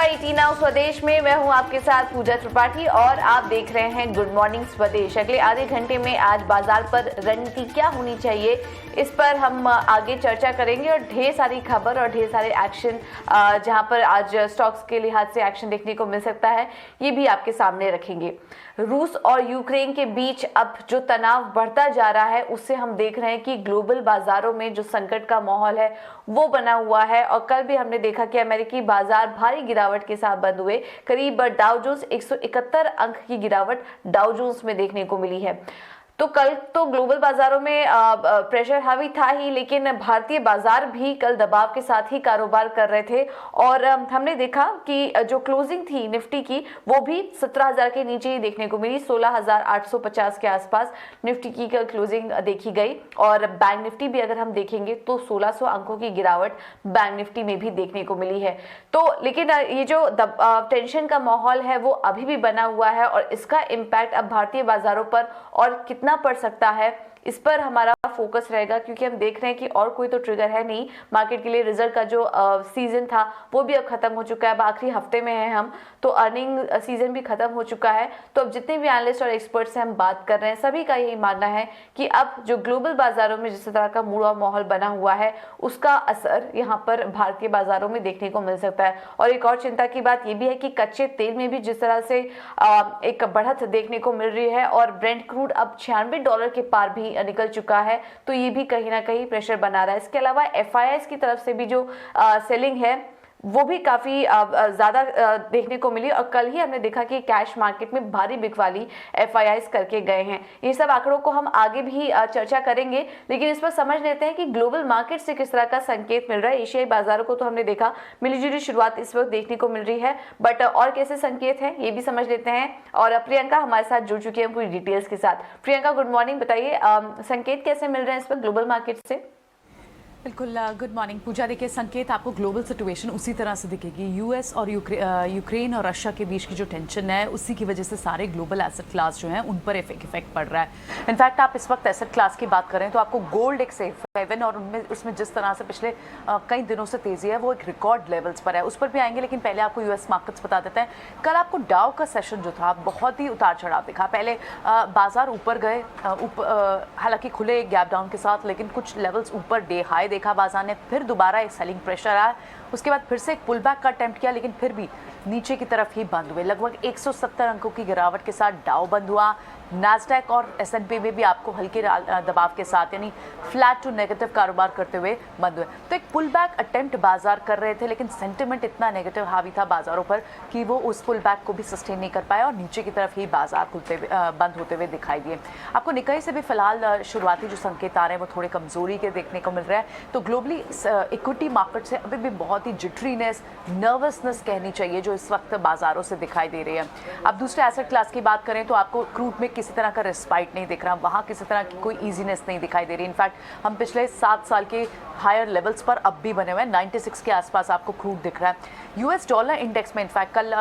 ET now स्वदेश में मैं हूं आपके साथ पूजा त्रिपाठी और आप देख रहे हैं गुड मॉर्निंग स्वदेश। अगले आधे घंटे में आज बाजार पर रणनीति क्या होनी चाहिए, इस पर हम आगे चर्चा करेंगे और ढेर सारी खबर और ढेर सारे एक्शन जहां पर आज स्टॉक्स के लिहाज से एक्शन देखने को मिल सकता है, ये भी आपके सामने रखेंगे। रूस और यूक्रेन के बीच अब जो तनाव बढ़ता जा रहा है, उससे हम देख रहे हैं कि ग्लोबल बाजारों में जो संकट का माहौल है वो बना हुआ है। और कल भी हमने देखा कि अमेरिकी बाजार भारी गिरावट के साथ बंद हुए। करीब डाउ जोन्स 171 अंक की गिरावट डाउ जोन्स में देखने को मिली है। तो कल तो ग्लोबल बाजारों में प्रेशर हावी था ही, लेकिन भारतीय बाजार भी कल दबाव के साथ ही कारोबार कर रहे थे। और हमने देखा कि जो क्लोजिंग थी निफ्टी की वो भी 17,000 के नीचे ही देखने को मिली। 16,850 के आसपास निफ्टी की क्लोजिंग देखी गई। और बैंक निफ्टी भी अगर हम देखेंगे तो 1600 अंकों की गिरावट बैंक निफ्टी में भी देखने को मिली है। तो लेकिन ये जो टेंशन का माहौल है वो अभी भी बना हुआ है और इसका इम्पैक्ट अब भारतीय बाजारों पर और कितना पड़ सकता है, इस पर हमारा फोकस रहेगा। क्योंकि हम देख रहे हैं कि और कोई तो ट्रिगर है नहीं मार्केट के लिए। रिजल्ट का जो सीजन था वो भी अब खत्म हो चुका है, अब आखिरी हफ्ते में है हम, तो अर्निंग सीजन भी खत्म हो चुका है। तो अब जितने भी एनालिस्ट और एक्सपर्ट से हम बात कर रहे हैं, सभी का यही मानना है कि अब जो ग्लोबल बाजारों में जिस तरह का मूड और माहौल बना हुआ है उसका असर यहाँ पर भारतीय बाजारों में देखने को मिल सकता है। और एक और चिंता की बात यह भी है कि कच्चे तेल में भी जिस तरह से एक बढ़त देखने को मिल रही है और ब्रेंट क्रूड अब $96 के पार भी निकल चुका है, तो ये भी कहीं ना कहीं प्रेशर बना रहा है। इसके अलावा एफआईआईज की तरफ से भी जो सेलिंग है वो भी काफी ज्यादा देखने को मिली। और कल ही हमने देखा कि कैश मार्केट में भारी बिकवाली एफआईआईज करके गए हैं। ये सब आंकड़ों को हम आगे भी चर्चा करेंगे, लेकिन इस पर समझ लेते हैं कि ग्लोबल मार्केट से किस तरह का संकेत मिल रहा है। एशियाई बाजारों को तो हमने देखा मिलीजुली शुरुआत इस वक्त देखने को मिल रही है, बट और कैसे संकेत हैं ये भी समझ लेते हैं। और प्रियंका हमारे साथ जुड़ चुकी है पूरी डिटेल्स के साथ। प्रियंका गुड मॉर्निंग, बताइए संकेत कैसे मिल रहे हैं इस वक्त ग्लोबल मार्केट से। बिल्कुल, गुड मॉर्निंग पूजा। देखिए, संकेत आपको ग्लोबल सिचुएशन उसी तरह से दिखेगी। यूएस और यूक्रेन और रशिया के बीच की जो टेंशन है उसी की वजह से सारे ग्लोबल एसेट क्लास जो हैं उन पर इफेक्ट पड़ रहा है। इनफैक्ट आप इस वक्त एसेट क्लास की बात करें तो आपको गोल्ड एक सेफ हेवन और उसमें जिस तरह से पिछले कई दिनों से तेजी है वो एक रिकॉर्ड लेवल्स पर है, उस पर भी आएंगे। लेकिन पहले आपको यूएस मार्केट्स बता देते हैं। कल आपको डाउ का सेशन जो था बहुत ही उतार चढ़ाव दिखा। पहले बाजार ऊपर गए, हालांकि खुले गैप डाउन के साथ, लेकिन कुछ लेवल्स ऊपर डे हाई देखा बाजार ने, फिर दोबारा एक सेलिंग प्रेशर आया, उसके बाद फिर से एक पुल बैक का अटेम्प्ट किया, लेकिन फिर भी नीचे की तरफ ही बंद हुए। लगभग 170 अंकों की गिरावट के साथ डाउ बंद हुआ। नैस्डैक और एसएनपी में भी आपको हल्के दबाव के साथ यानी फ्लैट टू नेगेटिव कारोबार करते हुए बंद हुए। तो एक पुल बैक अटेम्प्ट बाजार कर रहे थे, लेकिन सेंटिमेंट इतना नेगेटिव हावी था बाजारों पर कि वो उस पुल बैक को भी सस्टेन नहीं कर पाया और नीचे की तरफ ही बाजार बंद होते हुए दिखाई दिए। आपको निकाई से भी फिलहाल शुरुआती जो संकेत आ रहे हैं वो थोड़े कमजोरी के देखने को मिल रहा है। तो ग्लोबली इक्विटी मार्केट से अभी भी बहुत ही जिटरीनेस, नर्वसनेस कहनी चाहिए जो इस वक्त बाजारों से दिखाई दे रही है। अब दूसरे एसेट क्लास की बात करें तो आपको क्रूड में किसी तरह का रिस्पाइट नहीं दिख रहा, वहाँ किसी तरह की कोई ईजीनेस नहीं दिखाई दे रही। इनफैक्ट हम पिछले 7 साल के हायर लेवल्स पर अब भी बने हुए हैं। 96 के आसपास आपको क्रूड दिख रहा है। यूएस डॉलर इंडेक्स में इनफैक्ट कल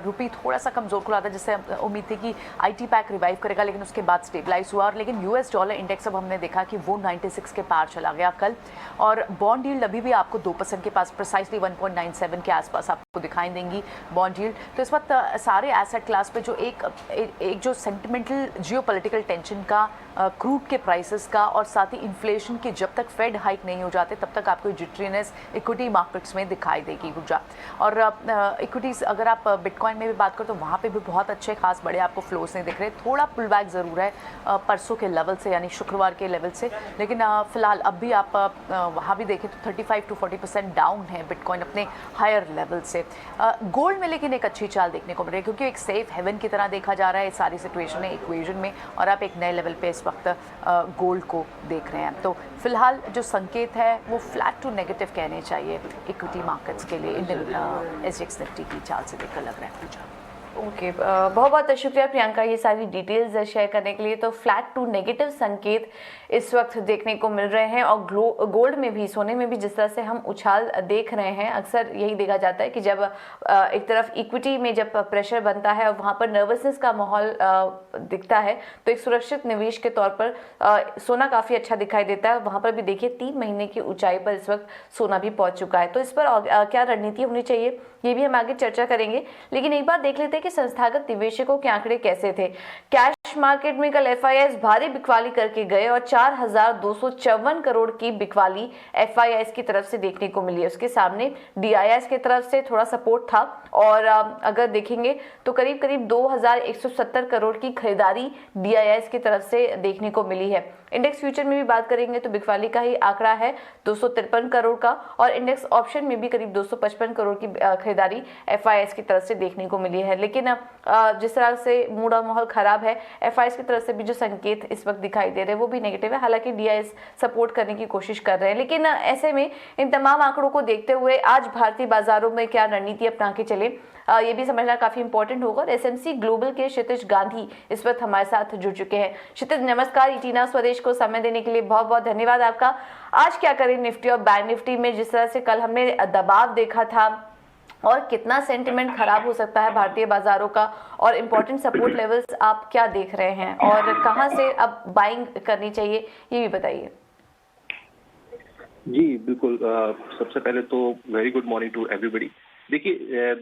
रुपी थोड़ा सा कमजोर खुला था, जिससे उम्मीद थी कि आईटी पैक रिवाइव करेगा, लेकिन उसके बाद स्टेबलाइज हुआ। और लेकिन यूएस डॉलर इंडेक्स अब हमने देखा कि वो 96 के पार चला गया कल। और बॉन्ड यील्ड अभी भी आपको 2% के पास, प्रिसाइसली 1.97 के आसपास आपको दिखाई देंगी बॉन्ड यील्ड। तो इस वक्त सारे एसेट क्लास पे जो एक जो सेंटिमेंटल जियोपॉलिटिकल टेंशन का, क्रूड के प्राइसेस का और साथ ही इन्फ्लेशन की, जब तक फेड हाइक नहीं हो जाते तब तक आपको जिटरीनेस इक्विटी मार्केट्स में दिखाई देगी गुजा। और इक्विटीज़ अगर आप बिटकॉइन में भी बात करो तो वहाँ पे भी बहुत अच्छे खास बड़े आपको फ्लोज नहीं दिख रहे। थोड़ा पुल बैक ज़रूर है परसों के लेवल से, यानी शुक्रवार के लेवल से, लेकिन फिलहाल अब भी आप वहाँ भी देखें तो 35 to 40% डाउन है बिटकॉइन अपने हायर लेवल से। गोल्ड में लेकिन एक अच्छी चाल देखने को मिल रही है, क्योंकि एक सेफ हेवन की तरह देखा जा रहा है सारी सिचुएशन है इक्वेशन में, और आप एक नए लेवल पे इस वक्त गोल्ड को देख रहे हैं। तो फिलहाल जो संकेत है वो फ्लैट टू नेगेटिव कहने चाहिए इक्विटी मार्केट्स के लिए। इंडियन एसजेएक्स निफ्टी की चाल से देखकर लग रहा है। ओके, बहुत बहुत शुक्रिया प्रियंका ये सारी डिटेल्स शेयर करने के लिए। तो फ्लैट टू नेगेटिव संकेत इस वक्त देखने को मिल रहे हैं और गोल्ड में भी, सोने में भी जिस तरह से हम उछाल देख रहे हैं, अक्सर यही देखा जाता है कि जब एक तरफ इक्विटी में जब प्रेशर बनता है और वहाँ पर नर्वसनेस का माहौल दिखता है तो एक सुरक्षित निवेश के तौर पर सोना काफ़ी अच्छा दिखाई देता है। वहाँ पर भी देखिए 3 महीने की ऊंचाई पर इस वक्त सोना भी पहुँच चुका है। तो इस पर क्या रणनीति होनी चाहिए ये भी हम आगे चर्चा करेंगे, लेकिन एक बार देख लेते हैं कि संस्थागत निवेशकों के आंकड़े कैसे थे। कैश मार्केट में कल एफआईआईज भारी बिकवाली करके गए और 4,254 करोड़ की बिकवाली एफआईआईज की तरफ से देखने को मिली है। उसके सामने डीआईआईज की तरफ से थोड़ा सपोर्ट था और अगर देखेंगे तो करीब करीब 2,170 करोड़ की खरीदारी डीआईआईज की तरफ से देखने को मिली है। इंडेक्स फ्यूचर में भी बात करेंगे तो बिकवाली का ही आंकड़ा है 253 करोड़ का और इंडेक्स ऑप्शन में भी करीब 255 करोड़ की खरीदारी एफआईआईज की तरफ से देखने को मिली है। लेकिन जिस तरह से मूड और माहौल खराब है, एफआईआईज की तरफ से भी जो संकेत इस वक्त दिखाई दे रहे हैं वो भी नेगेटिव है। हालांकि डीआईआईज सपोर्ट करने की कोशिश कर रहे हैं, लेकिन ऐसे में इन तमाम आंकड़ों को देखते हुए आज भारतीय बाजारों में क्या रणनीति अपना के चले ये भी समझना काफी इंपॉर्टेंट होगा। और एसएमसी ग्लोबल के क्षितिज गांधी इस वक्त हमारे साथ जुड़ चुके हैं। क्षितिज नमस्कार, इटीना स्वदेश को समय देने के लिए बहुत बहुत धन्यवाद आपका। आज क्या करें निफ्टी और बैंक निफ्टी में, जिस तरह से कल हमने दबाव देखा था और कितना सेंटिमेंट खराब हो सकता है भारतीय बाजारों का, और इंपॉर्टेंट सपोर्ट लेवल्स आप क्या देख रहे हैं और कहां से अब बाइंग करनी चाहिए ये भी बताइए। जी बिल्कुल, सबसे पहले तो very good morning to everybody. देखिए,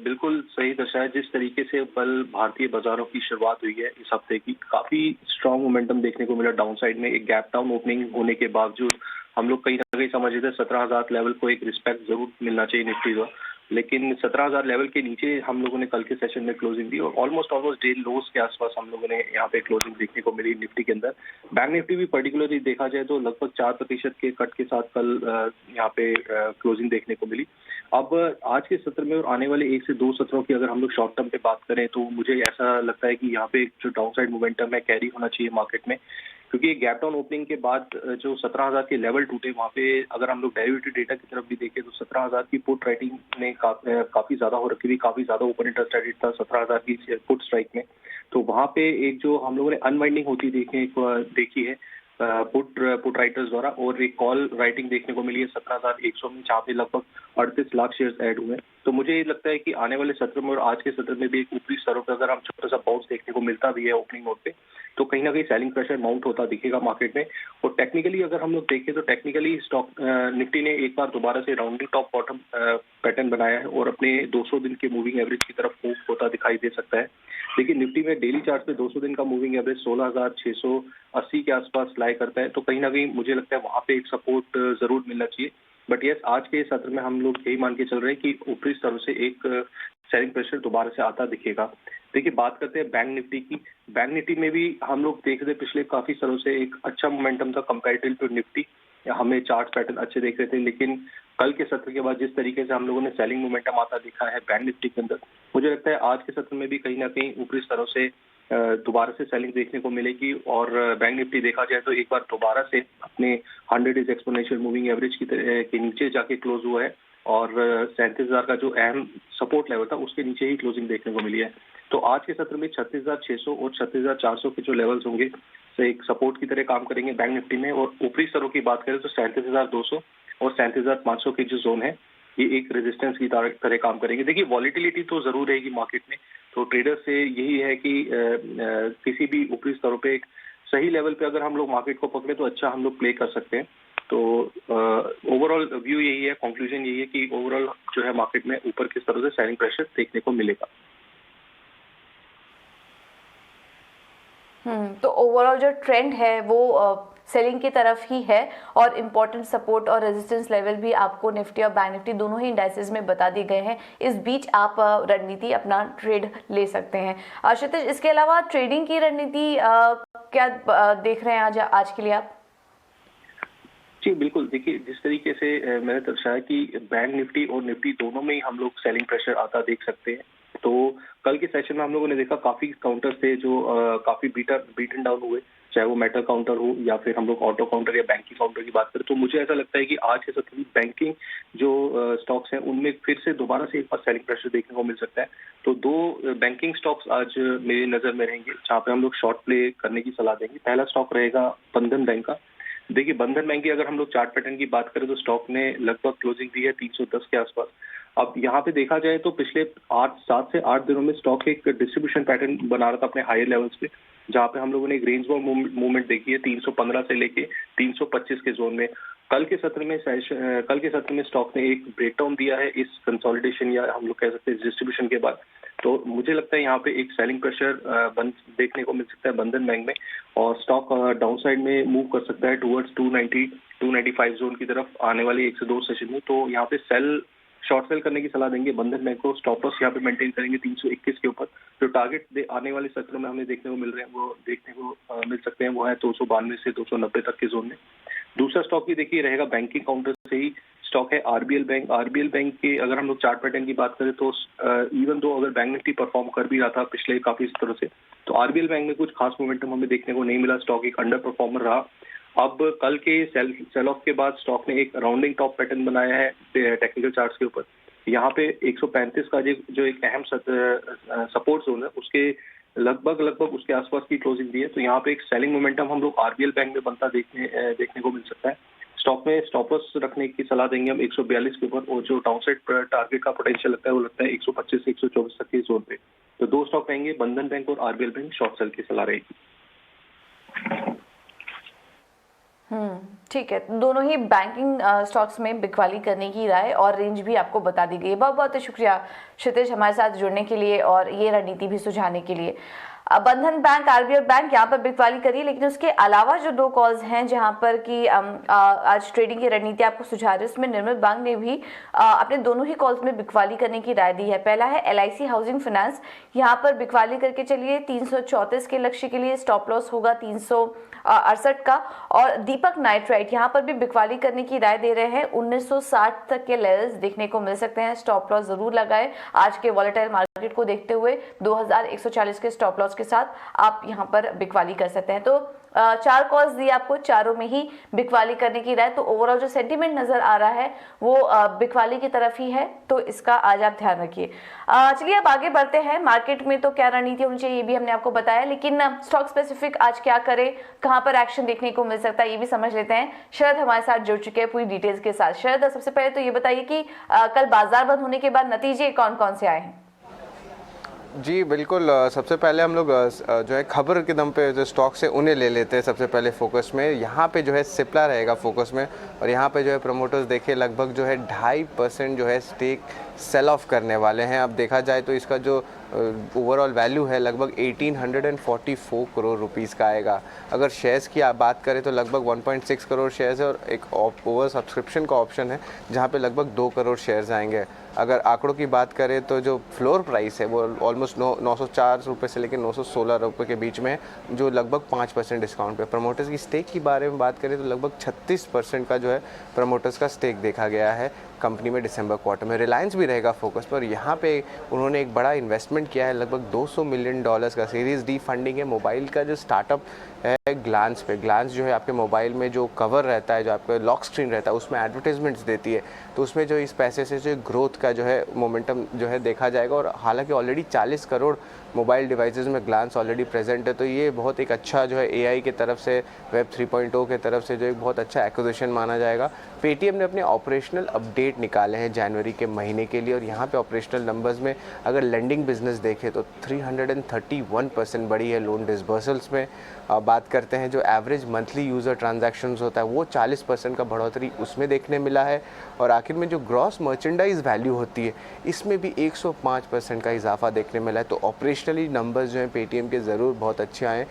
बिल्कुल सही दर्शाया जिस तरीके से कल भारतीय बाजारों की शुरुआत हुई है इस हफ्ते की, काफी स्ट्रांग मोमेंटम देखने को मिला। डाउन साइड में एक गैप डाउन ओपनिंग होने के बावजूद हम लोग कहीं ना कहीं समझ रहे थे 17,000 लेवल को एक रिस्पेक्ट जरूर मिलना चाहिए निफ्टी को, लेकिन 17,000 लेवल के नीचे हम लोगों ने कल के सेशन में क्लोजिंग दी और ऑलमोस्ट डे लोज के आसपास हम लोगों ने यहाँ पे क्लोजिंग देखने को मिली निफ्टी के अंदर। बैंक निफ्टी भी पर्टिकुलरली देखा जाए तो लगभग 4% के कट के साथ कल यहाँ पे क्लोजिंग देखने को मिली। अब आज के सत्र में और आने वाले 1 से 2 सत्रों की अगर हम लोग शॉर्ट टर्म पे बात करें तो मुझे ऐसा लगता है कि यहाँ पे जो डाउन साइड मोमेंटम है कैरी होना चाहिए मार्केट में, क्योंकि गैप डाउन ओपनिंग के बाद जो 17,000 के लेवल टूटे वहाँ पे अगर हम लोग डेरिवेटिव डेटा की तरफ भी देखें तो 17,000 की पुट राइटिंग में काफी ज्यादा हो रखी थी, काफी ज्यादा ओपन इंटरेस्ट रेट था 17,000 की पुट स्ट्राइक में। तो वहाँ पे एक जो हम लोगों ने अनवाइंडिंग होती देखी है पुट राइटर्स द्वारा, और एक कॉल राइटिंग देखने को मिली है 17,100 में, जहाँ पे लगभग 38 लाख शेयर्स ऐड हुए। तो मुझे ये लगता है कि आने वाले सत्र में और आज के सत्र में भी एक ऊपरी स्तरों पर अगर हम छोटा सा बाउंस देखने को मिलता भी है ओपनिंग नोट पे, तो कहीं ना कहीं सेलिंग प्रेशर माउंट होता दिखेगा मार्केट में। और टेक्निकली अगर हम लोग देखें तो टेक्निकली स्टॉक निफ्टी ने एक बार दोबारा से राउंडिंग टॉप बॉटम पैटर्न बनाया है और अपने 200 दिन के मूविंग एवरेज की तरफ मूव होता दिखाई दे सकता है। लेकिन निफ्टी में डेली चार्ट पे 200 दिन का मूविंग एवरेज 16,680 के आसपास लाई करता है, तो कहीं ना कहीं मुझे लगता है वहां पे एक सपोर्ट जरूर मिलना चाहिए। बट यस, आज के सत्र में हम लोग यही मान के चल रहे हैं कि ऊपरी स्तरों से एक सेलिंग प्रेशर दोबारा से आता दिखेगा। देखिए, बात करते हैं बैंक निफ्टी की। बैंक निफ्टी में भी हम लोग देख रहे पिछले काफी सालों से एक अच्छा मोमेंटम था कंपैरेटिव टू निफ्टी, हमें चार्ट पैटर्न अच्छे देख रहे थे, लेकिन कल के सत्र के बाद जिस तरीके से हम लोगों ने सेलिंग मोमेंटम आता दिखा है बैंक निफ्टी के अंदर, मुझे लगता है आज के सत्र में भी कहीं ना कहीं ऊपरी स्तरों से दोबारा से सेलिंग देखने को मिलेगी। और बैंक निफ्टी देखा जाए तो एक बार दोबारा से अपने 100 डेज एक्सपोनेंशियल मूविंग एवरेज के नीचे जाके क्लोज हुआ है और 37,000 का जो अहम सपोर्ट लेवल था उसके नीचे ही क्लोजिंग देखने को मिली है। तो आज के सत्र में 36,600 और 36,400 के जो लेवल्स होंगे से एक सपोर्ट की तरह काम करेंगे बैंक निफ्टी में। और ऊपरी स्तरों की बात करें तो 37,200 और 37,500 के जो जोन है ये एक रेजिस्टेंस की तरह काम करेंगे। देखिए, वॉलिटिलिटी तो जरूर रहेगी मार्केट में, तो ट्रेडर से यही है कि किसी भी ऊपरी स्तरों पे एक सही लेवल पे अगर हम लोग मार्केट को पकड़े तो अच्छा हम लोग प्ले कर सकते हैं। तो ओवरऑल व्यू यही है, कंक्लूजन यही है कि ओवरऑल जो है मार्केट में ऊपर किस तरह से सेलिंग प्रेशर देखने को मिलेगा। तो ओवरऑल जो ट्रेंड है वो सेलिंग की तरफ ही है और इम्पोर्टेंट सपोर्ट और रेजिस्टेंस लेवल भी आपको निफ्टी और बैंक निफ्टी दोनों ही इंडाइसेस में बता दिए गए हैं। इस बीच आप रणनीति अपना ट्रेड ले सकते हैं। क्षितिज, इसके अलावा ट्रेडिंग की रणनीति क्या देख रहे हैं आज के लिए आप? जी बिल्कुल, देखिए जिस तरीके से मैंने दर्शाया कि बैंक निफ्टी और निफ्टी दोनों में ही हम लोग सेलिंग प्रेशर आता देख सकते हैं। तो कल के सेशन में हम लोगों ने देखा काफी काउंटर थे जो काफी बीटन डाउन हुए, चाहे वो मेटल काउंटर हो या फिर हम लोग ऑटो काउंटर या बैंकिंग काउंटर की बात करें। तो मुझे ऐसा लगता है कि आज के सत्र में बैंकिंग जो स्टॉक्स हैं उनमें फिर से दोबारा से एक बार सेलिंग प्रेशर देखने को मिल सकता है। तो दो बैंकिंग स्टॉक्स आज मेरी नजर में रहेंगे जहाँ पे हम लोग शॉर्ट प्ले करने की सलाह देंगे। पहला स्टॉक रहेगा बंधन बैंक का। देखिए बंधन बैंक की अगर हम लोग चार्ट पैटर्न की बात करें तो स्टॉक ने लगभग क्लोजिंग दी है 310 के आसपास। अब यहाँ पे देखा जाए तो पिछले 7 से 8 दिनों में स्टॉक एक डिस्ट्रीब्यूशन पैटर्न बना रहा था अपने हायर लेवल्स पे, जहाँ पे हम लोगों ने एक रेंज बाउंड मूवमेंट देखी है 315 से लेके 325 के जोन में। कल के सत्र में स्टॉक ने एक ब्रेकडाउन दिया है इस कंसोलिडेशन या हम लोग कह सकते हैं डिस्ट्रीब्यूशन के बाद। तो मुझे लगता है यहाँ पे एक सेलिंग प्रेशर देखने को मिल सकता है बंधन बैंक में, और स्टॉक डाउन साइड में मूव कर सकता है टूवर्ड्स 295 जोन की तरफ आने वाले 1 से 2 सेशन में। तो यहाँ पे शॉर्ट सेल करने की सलाह देंगे बंधन बैंक को। स्टॉप लॉस यहाँ पे मेंटेन करेंगे 321 के ऊपर। जो टारगेट आने वाले सत्रों में हमें देखने को मिल रहे हैं वो देखने को मिल सकते हैं, वो है 292 से 290 तक के जोन में। दूसरा स्टॉक भी देखिए रहेगा बैंकिंग काउंटर से ही स्टॉक है आरबीएल बैंक। आरबीएल बैंक के अगर हम लोग चार्ट पैटर्न की बात करें तो इवन दो अगर बैंक निफ्टी परफॉर्म कर भी रहा था पिछले काफी सत्रों से, तो आरबीएल बैंक में कुछ खास मोमेंटम हमें देखने को नहीं मिला। स्टॉक एक अंडर परफॉर्मर रहा। अब कल के सेल ऑफ के बाद स्टॉक ने एक राउंडिंग टॉप पैटर्न बनाया है टेक्निकल चार्ट्स के ऊपर। यहाँ पे 135 का जो एक अहम सपोर्ट जोन है उसके लगभग उसके आसपास की क्लोजिंग दी है। तो यहाँ पे एक सेलिंग मोमेंटम हम लोग आरबीएल बैंक में बनता देखने को मिल सकता है। स्टॉक में स्टॉप लॉस रखने की सलाह देंगे हम 142 के ऊपर, और जो डाउनसाइड टारगेट का पोटेंशियल लगता है वो लगता है 125 से 124 तक के जोन पे। तो दो स्टॉक रहेंगे बंधन बैंक और आरबीएल बैंक, शॉर्ट सेल की सलाह रहेगी। ठीक है, दोनों ही बैंकिंग स्टॉक्स में बिकवाली करने की राय और रेंज भी आपको बता दी गई है। बहुत बहुत शुक्रिया क्षितिज हमारे साथ जुड़ने के लिए और ये रणनीति भी सुझाने के लिए। बंधन बैंक, आरबीएल बैंक यहाँ पर बिकवाली करिए, लेकिन उसके अलावा जो 2 कॉल्स हैं जहाँ पर कि आज ट्रेडिंग की रणनीति आपको सुझा रही है, उसमें निर्मल बैंक ने भी अपने दोनों ही कॉल्स में बिकवाली करने की राय दी है। पहला है एलआईसी हाउसिंग फाइनेंस, यहाँ पर बिकवाली करके चलिए 334 के लक्ष्य के लिए स्टॉप लॉस होगा 368 का। और दीपक नाइट्राइट यहाँ पर भी बिकवाली करने की राय दे रहे हैं, 1960 तक के लेवल्स देखने को मिल सकते हैं। स्टॉप लॉस जरूर लगाएं आज के वॉलेटाइल मार्केट को देखते हुए। 2140 के स्टॉप लॉस के साथ आप यहां पर बिकवाली कर सकते हैं। तो 4 कॉल्स दिए आपको, चारों में ही बिकवाली करने की राय। तो ओवरऑल जो सेंटीमेंट नजर आ रहा है वो बिकवाली की तरफ ही है, तो इसका आज आप ध्यान रखिए। चलिए अब आगे बढ़ते हैं। मार्केट में तो क्या रणनीति होनी चाहिए ये भी हमने आपको बताया, लेकिन स्टॉक स्पेसिफिक आज क्या करें, कहां पर एक्शन देखने को मिल सकता है ये भी समझ लेते हैं। शरद हमारे साथ जुड़ चुके हैं पूरी डिटेल्स के साथ। शरद, सबसे पहले तो ये बताइए कि कल बाजार बंद होने के बाद नतीजे कौन कौन से आए हैं? जी बिल्कुल, सबसे पहले हम लोग जो है खबर के दम पे जो स्टॉक से उन्हें ले लेते हैं सबसे पहले फोकस में। यहाँ पे जो है सिप्ला रहेगा फोकस में, और यहाँ पे जो है प्रमोटर्स देखिए लगभग जो है 2.5% जो है स्टेक सेल ऑफ करने वाले हैं। अब देखा जाए तो इसका जो ओवरऑल वैल्यू है लगभग 1844 करोड़ रुपीस का आएगा। अगर शेयर्स की आप बात करें तो लगभग 1.6 करोड़ शेयर्स है, और एक ओवर सब्सक्रिप्शन का ऑप्शन है जहाँ पे लगभग 2 करोड़ शेयर्स आएंगे। अगर आंकड़ों की बात करें तो जो फ्लोर प्राइस है वो ऑलमोस्ट 904 रुपये से लेकर 916 रुपये के बीच में, जो लगभग 5% डिस्काउंट पे। प्रमोटर्स की स्टेक की बारे में बात करें तो लगभग 36% का जो है प्रमोटर्स का स्टेक देखा गया है कंपनी में दिसंबर क्वार्टर में। रिलायंस भी रहेगा फोकस पर, यहाँ पे उन्होंने एक बड़ा इन्वेस्टमेंट किया है लगभग $200 मिलियन का। सीरीज डी फंडिंग है। मोबाइल का जो स्टार्टअप है ग्लांस पे, ग्लांस जो है आपके मोबाइल में जो कवर रहता है, जो आपका लॉक स्क्रीन रहता है, उसमें एडवर्टाइजमेंट्स देती है। तो उसमें जो इस पैसे से जो ग्रोथ का जो है मोमेंटम जो है देखा जाएगा। और हालांकि ऑलरेडी 40 करोड़ मोबाइल डिवाइसेस में ग्लांस ऑलरेडी प्रेजेंट है, तो ये बहुत एक अच्छा जो है एआई के तरफ से, वेब 3.0 के तरफ से जो एक बहुत अच्छा एक्विजिशन माना जाएगा। पेटीएम ने अपने ऑपरेशनल अपडेट निकाले हैं जनवरी के महीने के लिए, और यहाँ पे ऑपरेशनल नंबर्स में अगर लेंडिंग बिजनेस देखें तो 331% बढ़ी है लोन डिसबर्सल्स में। बात करते हैं जो एवरेज मंथली यूज़र ट्रांजैक्शंस होता है वो 40% का बढ़ोतरी उसमें देखने मिला है। और आखिर में जो ग्रॉस मर्चेंडाइज वैल्यू होती है इसमें भी 105% का इजाफा देखने मिला है। तो ऑपरेशनली नंबर्स जो हैं पेटीएम के ज़रूर बहुत अच्छे आए।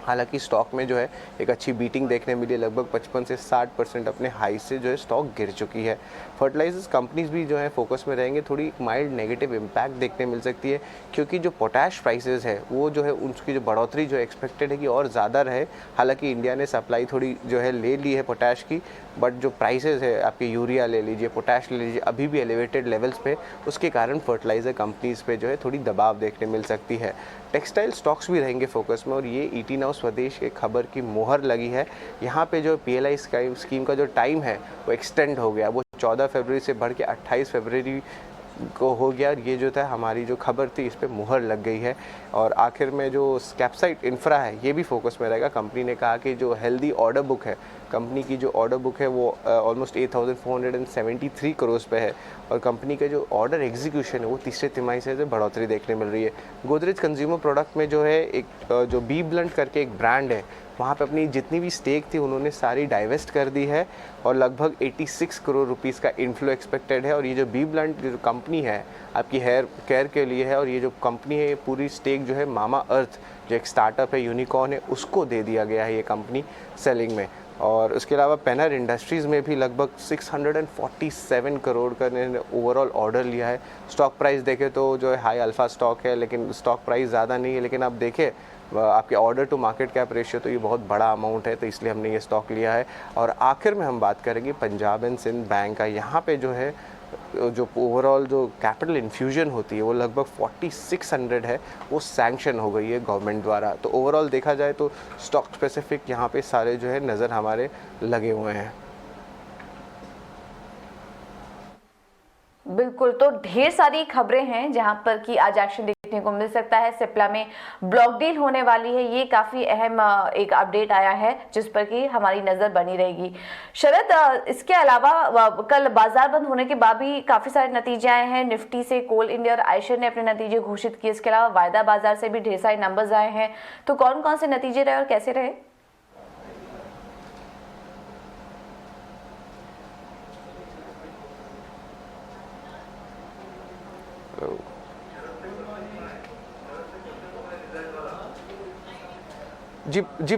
हालांकि स्टॉक में जो है एक अच्छी बीटिंग देखने मिली, लगभग 55 से 60% अपने हाई से जो है स्टॉक गिर चुकी है। फर्टिलाइजर्स कंपनीज भी जो है फोकस में रहेंगे। थोड़ी माइल्ड नेगेटिव इम्पैक्ट देखने मिल सकती है, क्योंकि जो पोटैश प्राइसेस है वो जो है उसकी जो बढ़ोतरी जो एक्सपेक्टेड है कि और ज़्यादा रहे। हालांकि इंडिया ने सप्लाई थोड़ी जो है ले ली है पोटैश की, बट जो प्राइसेस है आपके यूरिया ले लीजिए, पोटैश ले लीजिए, अभी भी एलिवेटेड लेवल्स पे, उसके कारण फर्टिलाइज़र कंपनीज़ पे जो है थोड़ी दबाव देखने मिल सकती है। टेक्सटाइल स्टॉक्स भी रहेंगे फोकस में, और ये ईटी नाउ स्वदेश के खबर की मोहर लगी है। यहाँ पे जो PLI स्कीम का जो टाइम है वो एक्सटेंड हो गया, वो 14 फरवरी से बढ़ के 28 फरवरी को हो गया। और ये जो था हमारी जो खबर थी इस पे मुहर लग गई है। और आखिर में जो कैप्साइट इंफ्रा है ये भी फोकस में रहेगा। कंपनी ने कहा कि जो हेल्दी ऑर्डर बुक है, कंपनी की जो ऑर्डर बुक है वो ऑलमोस्ट 8,473 करोड़ पे है और कंपनी का जो ऑर्डर एग्जीक्यूशन है वो तीसरे तिमाही से बढ़ोतरी देखने मिल रही है। गोदरेज कंज्यूमर प्रोडक्ट में जो है एक जो बी ब्लंट करके एक ब्रांड है, वहाँ पे अपनी जितनी भी स्टेक थी उन्होंने सारी डाइवेस्ट कर दी है और लगभग 86 करोड़ रुपीस का इनफ्लो एक्सपेक्टेड है। और ये जो बी ब्लंट जो कंपनी है आपकी हेयर केयर के लिए है, और ये जो कंपनी है ये पूरी स्टेक जो है मामा अर्थ जो एक स्टार्टअप है यूनिकॉर्न है उसको दे दिया गया है ये कंपनी सेलिंग में। और उसके अलावा पेनर इंडस्ट्रीज़ में भी लगभग 647 करोड़ का ओवरऑल ऑर्डर लिया है। स्टॉक प्राइस देखें तो जो है हाई अल्फा स्टॉक है, लेकिन स्टॉक प्राइस ज़्यादा नहीं है, लेकिन आप देखें आपके order to market cap ratio तो ये बहुत बड़ा अमाउंट है, तो इसलिए हमने ये स्टॉक लिया है। और आखिर में हम बात करेंगे पंजाब एंड सिंध बैंक का। यहाँ पे जो है जो ओवरऑल जो कैपिटल इन्फ्यूजन होती है वो लगभग 4600 है, वो सैंक्शन हो गई है गवर्नमेंट द्वारा। तो ओवरऑल देखा जाए तो स्टॉक स्पेसिफिक यहाँ पे सारे जो है नज़र हमारे लगे हुए हैं। बिल्कुल, तो ढेर सारी खबरें हैं जहां पर कि आज एक्शन देखने को मिल सकता है। सिप्ला में ब्लॉक डील होने वाली है, ये काफी अहम एक अपडेट आया है जिस पर कि हमारी नजर बनी रहेगी। शरद, इसके अलावा कल बाजार बंद होने के बाद भी काफी सारे नतीजे आए हैं। निफ्टी से कोल इंडिया और आयशर ने अपने नतीजे घोषित किए। इसके अलावा वायदा बाजार से भी ढेर सारे नंबर्स आए हैं, तो कौन कौन से नतीजे रहे और कैसे रहे? जी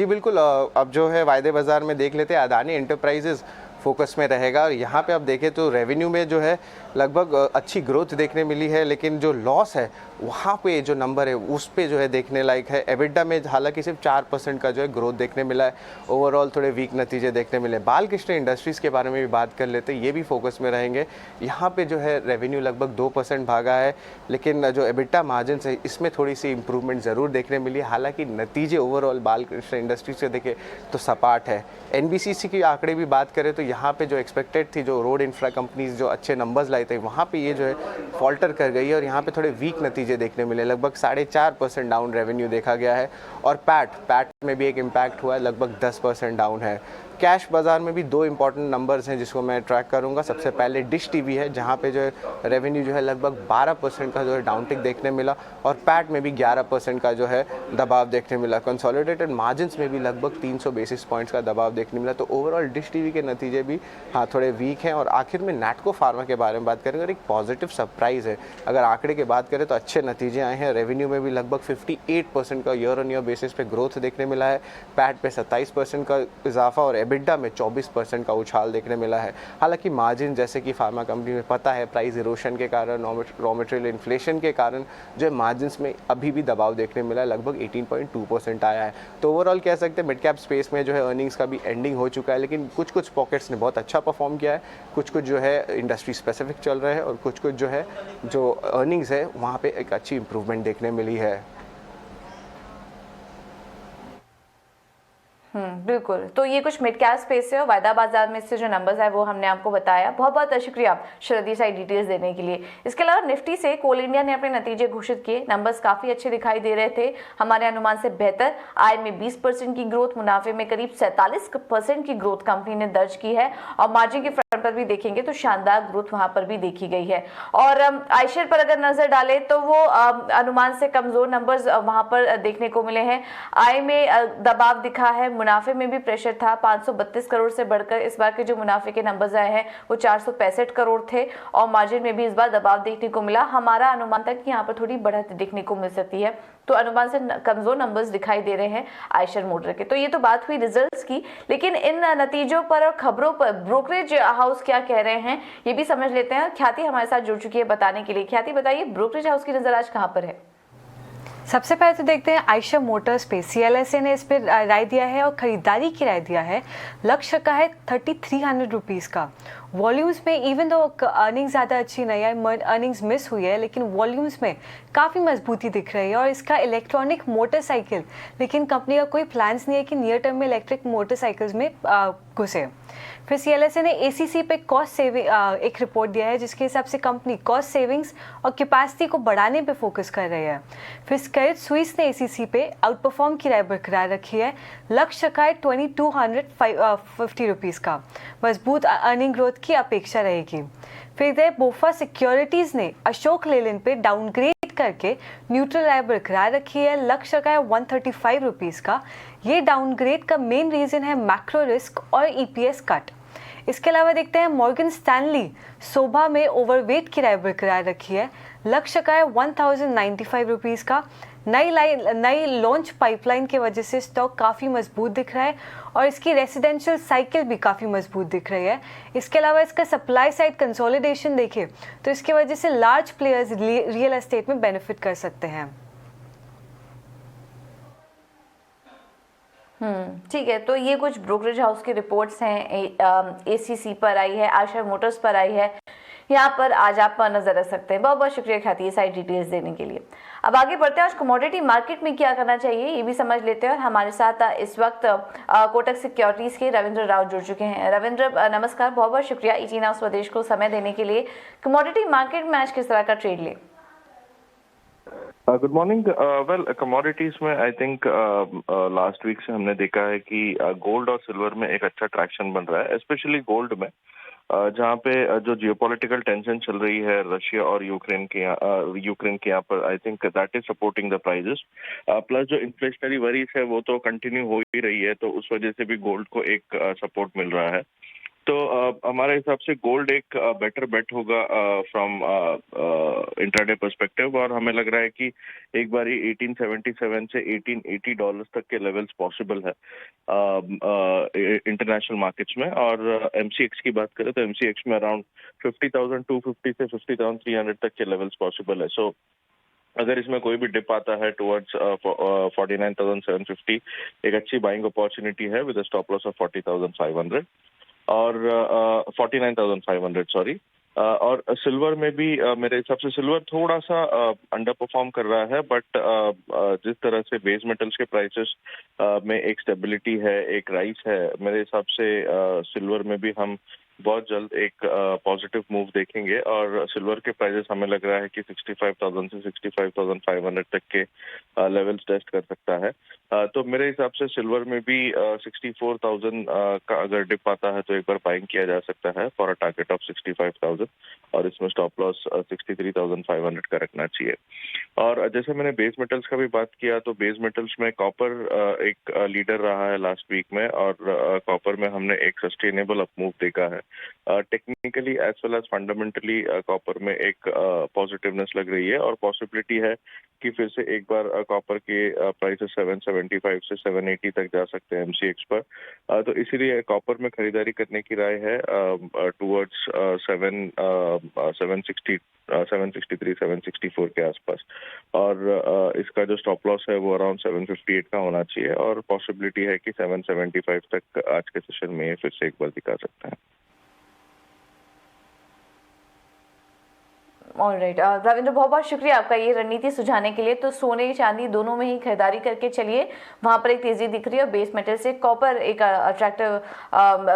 बिल्कुल अब जो है वायदे बाज़ार में देख लेते हैं। अदानी एंटरप्राइजेज फोकस में रहेगा और यहाँ पे आप देखें तो रेवेन्यू में जो है लगभग अच्छी ग्रोथ देखने मिली है, लेकिन जो लॉस है वहाँ पे जो नंबर है उस पे जो है देखने लायक है। एबिटा में हालांकि सिर्फ 4% का जो है ग्रोथ देखने मिला है। ओवरऑल थोड़े वीक नतीजे देखने मिले। बालकृष्ण इंडस्ट्रीज़ के बारे में भी बात कर लेते हैं, ये भी फोकस में रहेंगे। यहाँ पे जो है रेवेन्यू लगभग 2% भागा है, लेकिन जो एबिटा मार्जिन है इसमें थोड़ी सी इंप्रूवमेंट ज़रूर देखने मिली है। हालांकि नतीजे ओवरऑल बालकृष्ण इंडस्ट्रीज से देखें तो सपाट है। NBCC की आंकड़े भी बात करें तो यहाँ पे जो एक्सपेक्टेड थी, जो रोड इंफ्रा कंपनीज जो अच्छे नंबर्स लाई थे वहाँ पे ये जो है फॉल्टर कर गई है और यहाँ पे थोड़े वीक नतीजे देखने मिले। लगभग 4.5% डाउन रेवेन्यू देखा गया है और पैट में भी एक इम्पैक्ट हुआ है, लगभग 10% डाउन है। कैश बाज़ार में भी दो इंपॉर्टेंट नंबर्स हैं जिसको मैं ट्रैक करूंगा। सबसे पहले डिश टीवी है जहां पे जो है रेवेन्यू जो है लगभग 12% का जो है डाउनटिक देखने मिला और पैट में भी 11% का जो है दबाव देखने मिला। कंसोलिडेटेड मार्जिन्स में भी लगभग 300 बेसिस पॉइंट्स का दबाव देखने मिला। तो ओवरऑल डिश टीवी के नतीजे भी थोड़े वीक हैं। और आखिर में नैटको फार्मा के बारे में बात करेंगे और एक पॉजिटिव सरप्राइज़ है। अगर आंकड़े की बात करें तो अच्छे नतीजे आए हैं। रेवेन्यू में भी लगभग 58% का ईयर ऑन ईयर बेसिस पे ग्रोथ देखने मिला है। पैट पे 27% का इजाफा और एबिटा में 24% का उछाल देखने मिला है। हालांकि मार्जिन जैसे कि फार्मा कंपनी में पता है प्राइस इरोशन के कारण, रॉ मटेरियल इन्फ्लेशन के कारण जो है मार्जिन्स में अभी भी दबाव देखने मिला है, लगभग 18.2% आया है। तो ओवरऑल कह सकते हैं मिड कैप स्पेस में जो है अर्निंग्स का भी एंडिंग हो चुका है, लेकिन कुछ पॉकेट्स ने बहुत अच्छा परफॉर्म किया है, कुछ जो है इंडस्ट्री स्पेसिफिक चल रहे हैं और कुछ जो है जो अर्निंग्स है वहाँ पे एक अच्छी इंप्रूवमेंट देखने मिली है। बिल्कुल, तो ये कुछ मिड कैप स्पेस है और वायदा बाजार में से जो नंबर्स है वो हमने आपको बताया। बहुत बहुत शुक्रिया आप शरदी सारी डिटेल्स देने के लिए। इसके अलावा निफ्टी से कोल इंडिया ने अपने नतीजे घोषित किए। नंबर्स काफी अच्छे दिखाई दे रहे थे, हमारे अनुमान से बेहतर। आय में 20% की ग्रोथ, मुनाफे में करीब 47% की ग्रोथ कंपनी ने दर्ज की है और मार्जिन के फ्रंट पर भी देखेंगे तो शानदार ग्रोथ वहां पर भी देखी गई है। और आयशर पर अगर नजर डालें तो वो अनुमान से कमजोर नंबर्स वहां पर देखने को मिले हैं। आय में दबाव दिखा है, मुनाफे में भी प्रेशर था। 532 करोड़ से बढ़कर इस बार के जो मुनाफे के नंबर्स आए हैं वो 465 करोड़ थे और मार्जिन में भी इस बार दबाव देखने को मिला। हमारा अनुमान था कि यहाँ पर थोड़ी बढ़त देखने को मिल सकती है, तो अनुमान से कमजोर नंबर्स दिखाई दे रहे हैं आयशर मोटर के। तो ये तो बात हुई रिजल्ट्स की, लेकिन इन नतीजों पर और खबरों पर ब्रोकरेज हाउस क्या कह रहे हैं ये भी समझ लेते हैं। ख्याति हमारे साथ जुड़ चुकी है बताने के लिए। ख्याति, बताइए ब्रोकरेज हाउस की नजर आज कहाँ पर है? सबसे पहले तो देखते हैं आयशर मोटर्स पे। CLSA ने इस पर राय दिया है और खरीदारी की राय दिया है। लक्ष्य का है 3300 रुपीज़ का। वॉल्यूम्स में इवन दो अर्निंग्स ज़्यादा अच्छी नहीं है, अर्निंग्स मिस हुई है, लेकिन वॉल्यूम्स में काफ़ी मजबूती दिख रही है। और इसका इलेक्ट्रॉनिक मोटरसाइकिल, लेकिन कंपनी का कोई प्लान्स नहीं है कि नियर टर्म में इलेक्ट्रिक मोटरसाइकिल्स में घुसे। फिर CLSA ने ACC पे कॉस्ट सेविंग एक रिपोर्ट दिया है, जिसके हिसाब से कंपनी कॉस्ट सेविंग्स और कैपेसिटी को बढ़ाने पे फोकस कर रही है। फिर क्रेडिट स्विस ने ACC पे आउट परफॉर्म की राय बरकरार रखी है। लक्ष्य रखा है 2250 रुपीज़ का, मजबूत अर्निंग ग्रोथ की अपेक्षा रहेगी। फिर इधर बोफा सिक्योरिटीज़ ने अशोक लेलैंड पे डाउनग्रेड करके न्यूट्रल राय बरकरार रखी है। लक्ष्य रखा है 135 रुपीज़ का। ये डाउनग्रेड का मेन रीज़न है मैक्रो रिस्क और EPS कट। इसके अलावा देखते हैं मॉर्गन स्टैनली सोभा में ओवरवेट की राय बरकरार रखी है। लक्ष्य का है 1095 रुपीज़ का। नई लॉन्च पाइपलाइन की वजह से स्टॉक काफ़ी मजबूत दिख रहा है और इसकी रेसिडेंशियल साइकिल भी काफ़ी मजबूत दिख रही है। इसके अलावा इसका सप्लाई साइड कंसोलिडेशन देखें तो इसकी वजह से लार्ज प्लेयर्स रियल एस्टेट में बेनिफिट कर सकते हैं। ठीक है, तो ये कुछ ब्रोकरेज हाउस की रिपोर्ट्स हैं। ACC पर आई है, आयशर मोटर्स पर आई है, यहाँ पर आज आप नजर रख सकते हैं। बहुत बहुत शुक्रिया ख्याति ये सारी डिटेल्स देने के लिए। अब आगे बढ़ते हैं, आज कमोडिटी मार्केट में क्या करना चाहिए ये भी समझ लेते हैं। और हमारे साथ इस वक्त कोटक सिक्योरिटीज के रविंद्र राव जुड़ चुके हैं। रविंद्र नमस्कार, बहुत बहुत शुक्रिया ET नाउ स्वदेश को समय देने के लिए। कमोडिटी मार्केट में आज किस तरह का ट्रेड ले? Good morning. वेल, कमोडिटीज में आई थिंक लास्ट वीक से हमने देखा है कि गोल्ड और सिल्वर में एक अच्छा ट्रैक्शन बन रहा है, स्पेशली गोल्ड में, जहाँ पे जो जियोपॉलिटिकल टेंशन चल रही है रशिया और यूक्रेन के यहाँ पर, I think that is supporting the prices. Plus जो इन्फ्लेशनरी वरीज है वो तो कंटिन्यू हो ही रही है, तो उस वजह से भी गोल्ड को एक सपोर्ट मिल रहा है। तो हमारे हिसाब से गोल्ड एक बेटर बेट होगा फ्रॉम इंट्राडे पर्सपेक्टिव, और हमें लग रहा है कि एक बारी 1877 से $1880 तक के लेवल्स पॉसिबल है इंटरनेशनल मार्केट्स में। और MCX की बात करें तो MCX में अराउंड 50,250 से 50,300 तक के लेवल्स पॉसिबल है। सो अगर इसमें कोई भी डिप आता है टुवर्ड्स 49,750, एक अच्छी बाइंग अपॉर्चुनिटी है विद स्टॉप लॉस ऑफ 40,500 और 49,500 सॉरी। और सिल्वर में भी मेरे हिसाब से सिल्वर थोड़ा सा अंडर परफॉर्म कर रहा है, बट जिस तरह से बेस मेटल्स के प्राइसेस में एक स्टेबिलिटी है, एक राइज है, मेरे हिसाब से सिल्वर में भी हम बहुत जल्द एक पॉजिटिव मूव देखेंगे। और सिल्वर के प्राइसेस हमें लग रहा है कि 65,000 से 65,500 तक के लेवल्स टेस्ट कर सकता है। तो मेरे हिसाब से सिल्वर में भी 64,000 का अगर डिप आता है तो एक बार बाइंग किया जा सकता है फॉर अ टारगेट ऑफ 65,000, और इसमें स्टॉप लॉस 63,500 का रखना चाहिए। और जैसे मैंने बेस मेटल्स का भी बात किया, तो बेस मेटल्स में कॉपर एक लीडर रहा है लास्ट वीक में, और कॉपर में हमने एक सस्टेनेबल अप मूव देखा है। Technically as well as fundamentally copper में एक पॉजिटिवनेस लग रही है, और पॉसिबिलिटी है कि फिर से एक बार कॉपर के प्राइसेस 775 से 780 तक जा सकते हैं MCX पर। तो इसीलिए कॉपर में खरीदारी करने की राय है टुवर्ड्स 763, 764 के आसपास। और इसका जो स्टॉप लॉस है वो अराउंड 758 का होना चाहिए, और पॉसिबिलिटी है कि 775 तक आज के सेशन में फिर से एक बार दिखा सकता है। ऑलराइट रविंद्र, बहुत बहुत शुक्रिया आपका ये रणनीति सुझाने के लिए। तो सोने चांदी दोनों में ही खरीदारी करके चलिए, वहां पर एक तेजी दिख रही है। बेस मेटल से कॉपर एक अट्रैक्टिव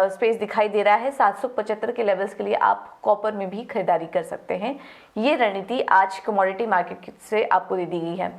स्पेस दिखाई दे रहा है। 775 के लेवल्स के लिए आप कॉपर में भी खरीदारी कर सकते हैं। ये रणनीति आज कमोडिटी मार्केट से आपको दे दी गई है।